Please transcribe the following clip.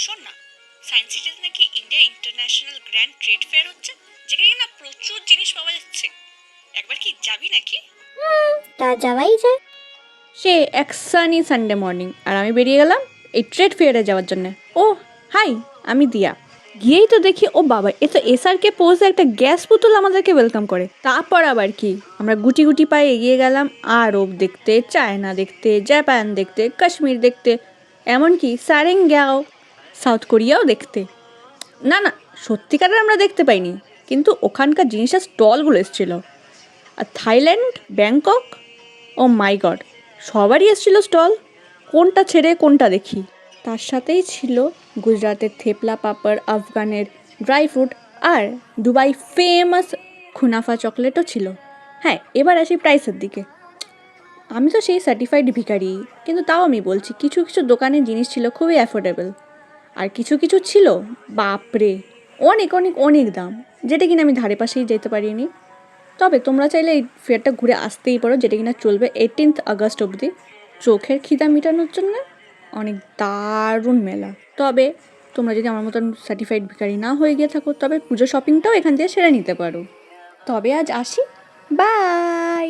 শোন না, সায়েন্স সিটিতে নাকি India international grand trade fair হচ্ছে, যেখানে না প্রচুর জিনিস পাওয়া যাচ্ছে। একবার কি যাবি নাকি? তা যাওয়াই যায়। সে এক সানি সানডে মর্নিং আর আমি বেরিয়ে গেলাম এই ট্রেড ফেয়ারে যাওয়ার জন্য। ও হাই, আমি দিয়া। গিয়েই তো দেখি ও বাবা, এ তো এসআরকে পোজে একটা গ্যাস বোতল আমাদেরকে ওয়েলকাম করে। তারপর আবার কি, আমরা গুটি গুটি পায়ে এগিয়ে গেলাম আরব দেখতে, চায়না দেখতে, জাপান দেখতে, কাশ্মীর দেখতে, এমনকি সারেঙ্গাও, সাউথ কোরিয়াও দেখতে। না না, সত্যিকারের আমরা দেখতে পাইনি, কিন্তু ওখানকার জিনিসের স্টলগুলো এসেছিলো। আর থাইল্যান্ড, ব্যাংকক, ও মাই গড, সবারই এসেছিলো স্টল। কোনটা ছেড়ে কোনটা দেখি। তার সাথেই ছিল গুজরাটের থেপলা পাপড়, আফগানের ড্রাই ফ্রুট, আর দুবাই ফেমাস খুনাফা চকলেটও ছিল। হ্যাঁ, এবার আসি প্রাইসের দিকে। আমি তো সেই সার্টিফাইড ভিখারি, কিন্তু তাও আমি বলছি কিছু কিছু দোকানের জিনিস ছিল খুবই অ্যাফোর্ডেবল, আর কিছু কিছু ছিল বাপরে অনেক অনেক অনেক দাম, যেটা কিনা আমি ধারে পাশেই যেতে পারিনি। তবে তোমরা চাইলে এই ফেয়ারটা ঘুরে আসতেই পারো, যেটা কিনা চলবে 18 আগস্ট অবধি। চোখের খিদা মেটানোর জন্য অনেক দারুণ মেলা। তবে তোমরা যদি আমার মতন সার্টিফাইড ভিখারি না হয়ে গিয়ে থাকো, তবে পুজো শপিংটাও এখান থেকে সেরে নিতে পারো। তবে আজ আসি, বাই।